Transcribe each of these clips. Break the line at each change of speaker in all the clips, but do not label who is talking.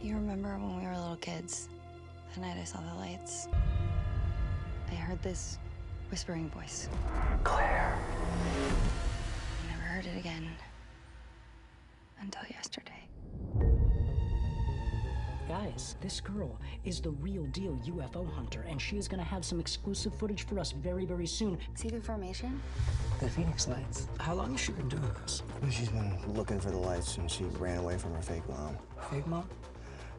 You remember when we were little kids? The night I saw the lights. I heard this whispering voice.
Claire.
I never heard it again until yesterday.
Guys, this girl is the real deal UFO hunter, and she is gonna have some exclusive footage for us very, very soon.
See the formation?
The Phoenix Lights. How long has she been doing this?
She's been looking for the lights and she ran away from her fake mom.
Fake mom?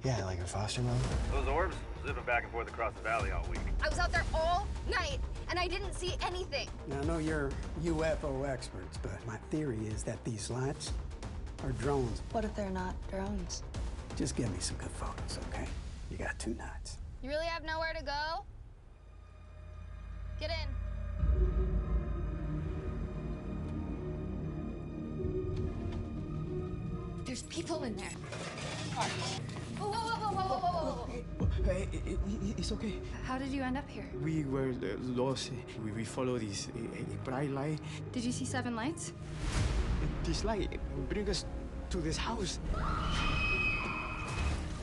Yeah, like her foster mom.
Those orbs zipping back and forth across the valley all week.
I was out there all night, and I didn't see anything.
Now, I know you're UFO experts, but my theory is that these lights are drones.
What if they're not drones?
Just give me some good photos, okay? You got 2 nights.
You really have nowhere to go? Get in. There's people in there. Whoa, whoa, whoa, whoa, whoa, whoa, whoa, whoa.
Hey, it's okay.
How did you end up here?
We were lost. We follow this bright light.
Did you see 7 lights?
This light bring us to this house.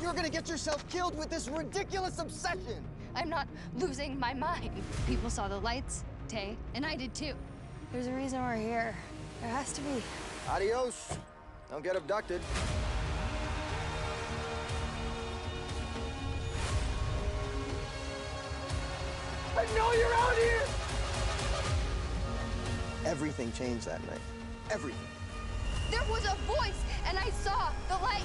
You're gonna get yourself killed with this ridiculous obsession!
I'm not losing my mind. People saw the lights, Tay, and I did too.
There's a reason we're here. There has to be.
Adios. Don't get abducted.
I know you're out here!
Everything changed that night. Everything.
There was a voice, and I saw the lights.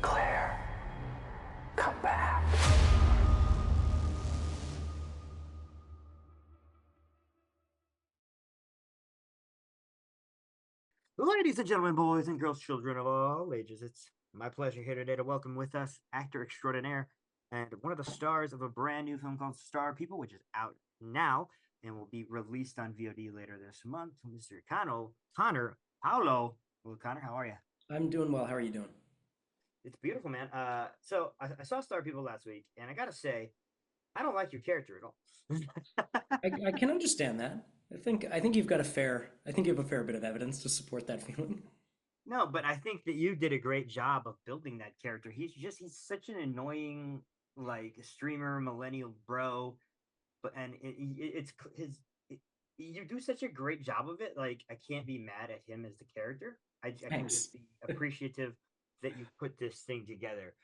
Claire, come back.
Ladies and gentlemen, boys and girls, children of all ages, it's my pleasure here today to welcome with us actor extraordinaire and one of the stars of a brand new film called Star People, which is out now and will be released on VOD later this month, Mr. Connor Paolo. Well, Connor, how are you?
I'm doing well. How are you doing?
It's beautiful, man. So I saw Star People last week, and I gotta say, I don't like your character at all.
I can understand that. I think you've got a fair. I think you have a fair bit of evidence to support that feeling.
No, but I think that you did a great job of building that character. He's such an annoying, like, streamer millennial bro, but you do such a great job of it. Like, I can't be mad at him as the character. I can
Thanks.
just be appreciative that you put this thing together.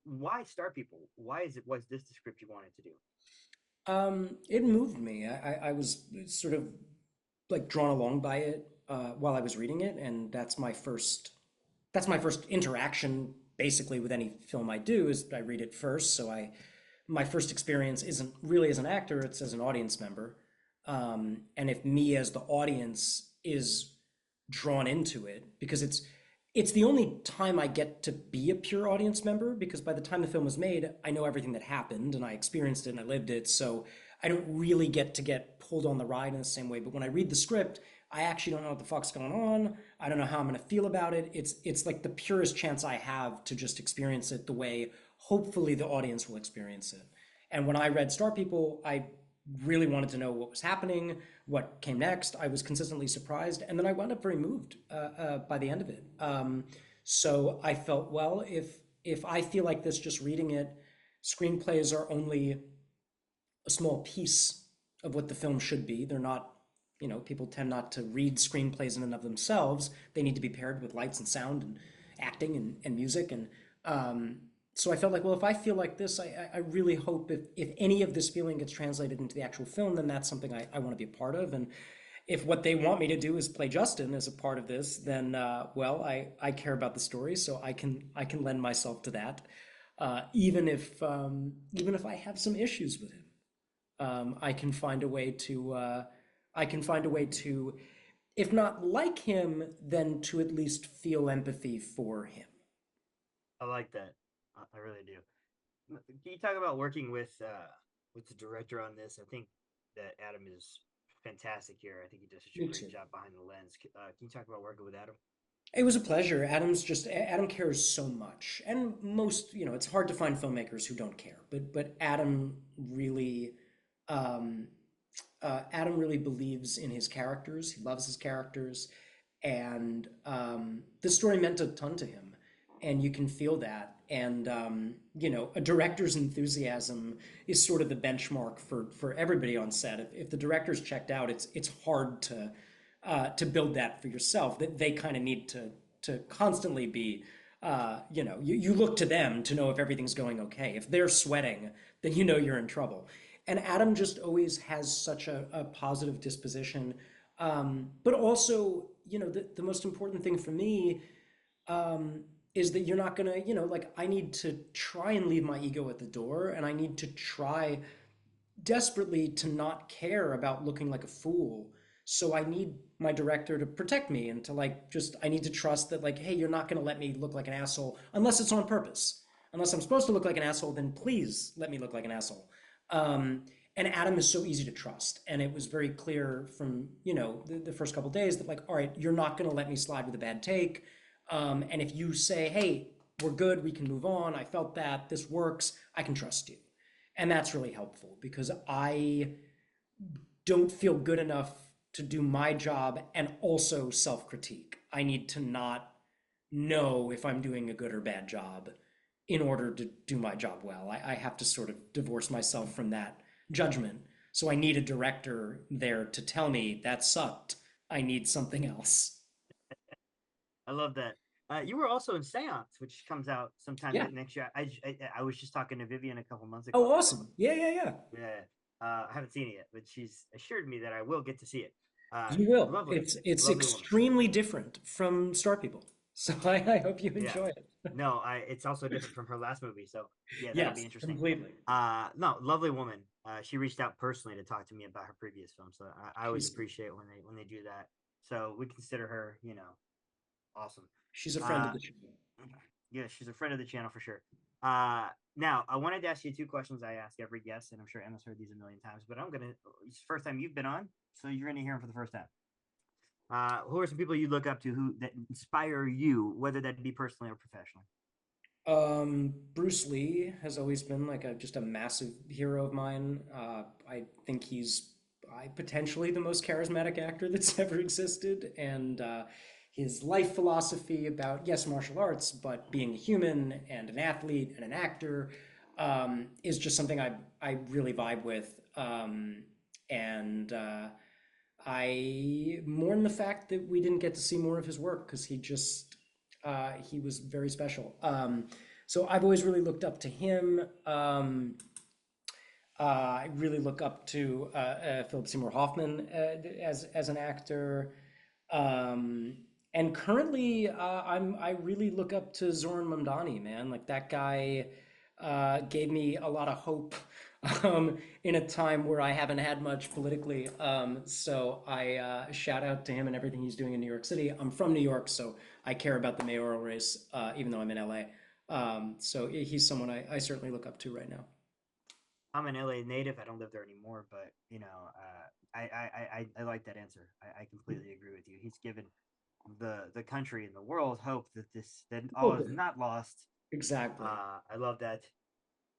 Why Star People? Was this the script you wanted to do?
It moved me. I was sort of like drawn along by it while I was reading it, and that's my first interaction basically with any film I do is I read it first. So my first experience isn't really as an actor; it's as an audience member. And if me as the audience is drawn into it, because it's the only time I get to be a pure audience member, because by the time the film was made, I know everything that happened and I experienced it and I lived it. So I don't really get to get pulled on the ride in the same way. But when I read the script, I actually don't know what the fuck's going on. I don't know how I'm going to feel about it. It's like the purest chance I have to just experience it the way hopefully the audience will experience it. And when I read Star People, I really wanted to know what was happening, what came next. I was consistently surprised, and then I wound up very moved by the end of it. So I felt, well, if I feel like this just reading it, screenplays are only a small piece of what the film should be. They're not, people tend not to read screenplays in and of themselves. They need to be paired with lights and sound and acting and music. And so I felt like, well, if I feel like this, I really hope if any of this feeling gets translated into the actual film, then that's something I want to be a part of. And if what they want me to do is play Justin as a part of this, then, well, I care about the story, so I can lend myself to that, even if I have some issues with him. I can find a way to, if not like him, then to at least feel empathy for him.
I like that. I really do. Can you talk about working with the director on this? I think that Adam is fantastic here. I think he does such a great job behind the lens. Can you talk about working with Adam?
It was a pleasure. Adam cares so much, and most, it's hard to find filmmakers who don't care. But Adam really, Adam really believes in his characters. He loves his characters, and this story meant a ton to him, and you can feel that. And a director's enthusiasm is sort of the benchmark for everybody on set. If the director's checked out, it's hard to build that for yourself. That they kind of need to constantly be. You look to them to know if everything's going okay. If they're sweating, then you know you're in trouble. And Adam just always has such a positive disposition. But also, the most important thing for me is that you're not gonna, like I need to try and leave my ego at the door, and I need to try desperately to not care about looking like a fool. So I need my director to protect me and to I need to trust that hey, you're not going to let me look like an asshole unless it's on purpose. Unless I'm supposed to look like an asshole, then please let me look like an asshole. And Adam is so easy to trust. And it was very clear from, the first couple of days that all right, you're not going to let me slide with a bad take. And if you say, hey, we're good, we can move on. I felt that this works. I can trust you. And that's really helpful because I don't feel good enough to do my job and also self-critique. I need to not know if I'm doing a good or bad job in order to do my job well. I have to sort of divorce myself from that judgment. So I need a director there to tell me that sucked. I need something else.
I love that. You were also in Seance, which comes out sometime
Yeah.
next year. I was just talking to Vivian a couple months ago.
Oh, awesome. Yeah.
Yeah. I haven't seen it yet, but she's assured me that I will get to see it.
You will.
Lovely.
It's
Lovely
extremely different from Star People. So I hope you enjoy it.
No, it's also different from her last movie. So yeah, that'll
Yes,
be interesting.
completely.
No, lovely woman. She reached out personally to talk to me about her previous film. So I always appreciate when they do that. So we consider her, awesome.
She's a friend of the channel.
Yeah, she's a friend of the channel for sure. Now I wanted to ask you two questions I ask every guest, and I'm sure Emma's heard these a million times, but it's the first time you've been on, so you're gonna hear them for the first time. Who are some people you look up to that inspire you, whether that be personally or professionally?
Bruce Lee has always been just a massive hero of mine. I think he's potentially the most charismatic actor that's ever existed, and his life philosophy about, yes, martial arts, but being a human and an athlete and an actor is just something I really vibe with. And I mourn the fact that we didn't get to see more of his work because he was very special. So I've always really looked up to him. I really look up to Philip Seymour Hoffman as an actor. And currently, I really look up to Zoran Mamdani, man. That guy gave me a lot of hope in a time where I haven't had much politically. So I shout out to him and everything he's doing in New York City. I'm from New York, so I care about the mayoral race, even though I'm in LA. So he's someone I certainly look up to right now.
I'm an LA native. I don't live there anymore, but I like that answer. I completely agree with you. He's given the country and the world hope that all is not lost.
Exactly.
I love that.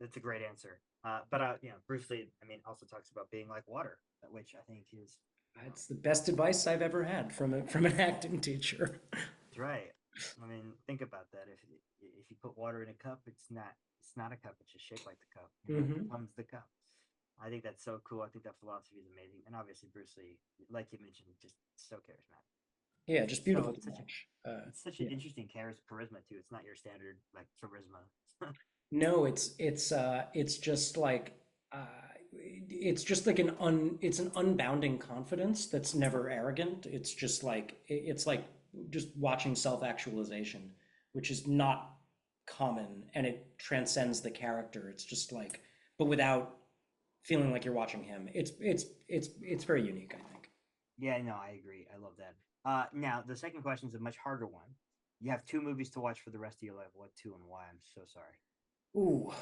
That's a great answer. But Bruce Lee, also talks about being like water, which I think is.
It's the best advice I've ever had from an acting teacher.
That's right. Think about that. If you put water in a cup, it's not a cup. It's just shaped like the cup. It becomes the cup. I think that's so cool. I think that philosophy is amazing. And obviously Bruce Lee, like you mentioned, just so charismatic.
Yeah, just beautiful.
It's such an interesting charisma too. It's not your standard charisma.
No, it's just it's just it's an unbounding confidence that's never arrogant. It's just it's like just watching self-actualization, which is not common, and it transcends the character. It's just but without feeling like you're watching him. It's very unique, I think.
Yeah, no, I agree. I love that. Now the second question is a much harder one. You have two movies to watch for the rest of your life. What two and why? I'm so sorry.
Ooh,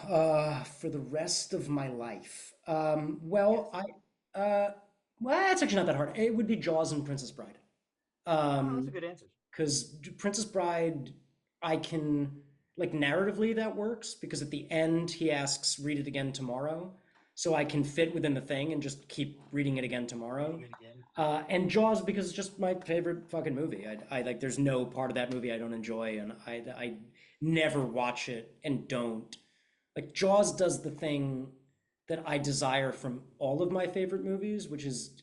for the rest of my life. Well, well, that's actually not that hard. It would be Jaws and Princess Bride.
That's a good answer.
Because Princess Bride, I can narratively that works because at the end he asks, "Read it again tomorrow." so I can fit within the thing and just keep reading it again tomorrow.
Reading it again.
And Jaws because it's just my favorite fucking movie. I like. There's no part of that movie I don't enjoy, and I never watch it and don't. Like Jaws does the thing that I desire from all of my favorite movies, which is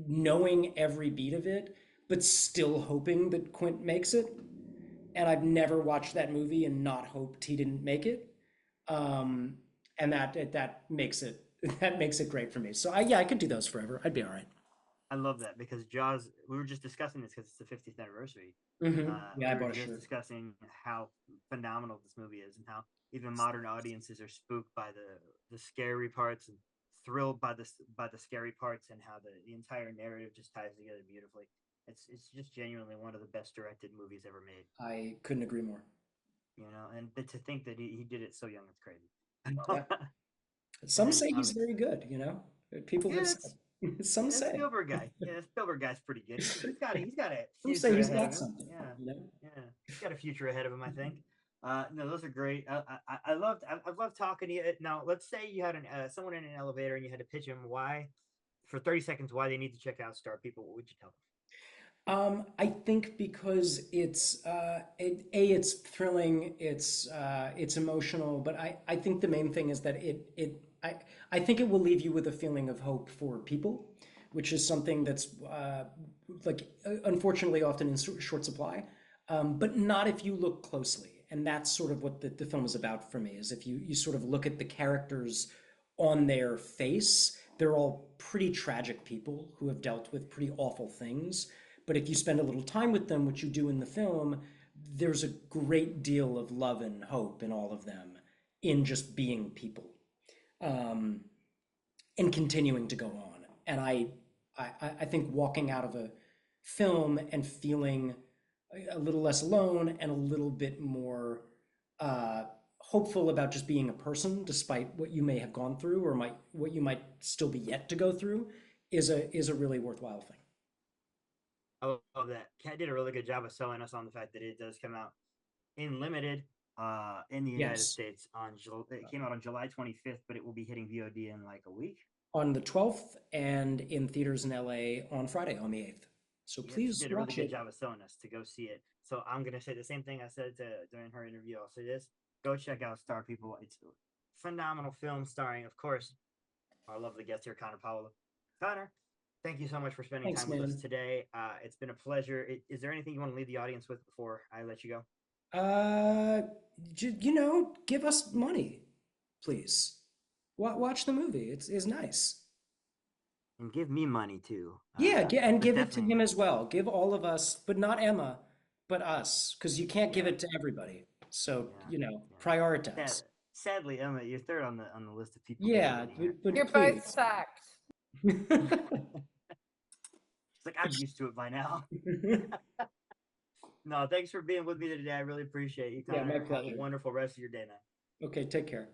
knowing every beat of it, but still hoping that Quint makes it. And I've never watched that movie and not hoped he didn't make it. Um, and that makes it that makes it great for me. So I could do those forever. I'd be all right.
I love that because Jaws. We were just discussing this because it's the 50th anniversary.
Yeah, I
We were
bought a
just
shirt.
discussing how phenomenal this movie is and how even modern audiences are spooked by the scary parts and thrilled by the scary parts and how the entire narrative just ties together beautifully. It's just genuinely one of the best directed movies ever made.
I couldn't agree more.
You know, and but to think that he did it so young, it's crazy.
Yeah. Some
And
say he's very good, you know? People
yeah,
have
that's
said. Some
yeah,
say.
Spielberg guy. Yeah, Spielberg guy's pretty good. He's got a
Some say
future
he's
ahead of
got
him.
something,
Yeah,
you know?
yeah, he's got a future ahead of him. I think. No, those are great. I've loved talking to you. Now, let's say you had someone in an elevator and you had to pitch him why, for 30 seconds, why they need to check out Star People. What would you tell them?
I think because it's thrilling, it's emotional, but I think the main thing is that I think it will leave you with a feeling of hope for people, which is something that's unfortunately often in short supply, but not if you look closely. And that's sort of what the film is about for me, is if you sort of look at the characters on their face, they're all pretty tragic people who have dealt with pretty awful things. But if you spend a little time with them, which you do in the film, there's a great deal of love and hope in all of them in just being people, um, and continuing to go on. And I think walking out of a film and feeling a little less alone and a little bit more hopeful about just being a person, despite what you may have gone through or what you might still be yet to go through, is a really worthwhile thing.
I love that. Kat did a really good job of selling us on the fact that it does come out in limited in the United
Yes,
States it came out on July 25th, but it will be hitting VOD in like a week.
on the 12th and in theaters in LA on Friday on the 8th. So
Yep, she
please
did a really
watch
good
it.
job of selling us to go see it. So I'm gonna say the same thing I said during her interview. I'll say this: go check out Star People. It's a phenomenal film starring, of course, our lovely guest here, Connor Paolo. Connor, thank you so much for spending
Thanks,
time with us
man.
today. It's been a pleasure. Is there anything you want to leave the audience with before I let you go?
Uh, give us money, please. Watch the movie. It's nice.
And give me money too.
Yeah, and
There's
give it to
definitely
him as well. Give all of us, but not Emma, but us, because you can't give
yeah,
it to everybody. So,
yeah, yeah.
prioritize.
Sadly, Emma, you're third on the list of people getting
Yeah,
money here.
You're
but
both
please.
sucked.
It's like I'm used to it by now. No, thanks for being with me today. I really appreciate you,
Yeah, my
Connor. Have a
pleasure.
wonderful rest of your day, man.
Okay, take care.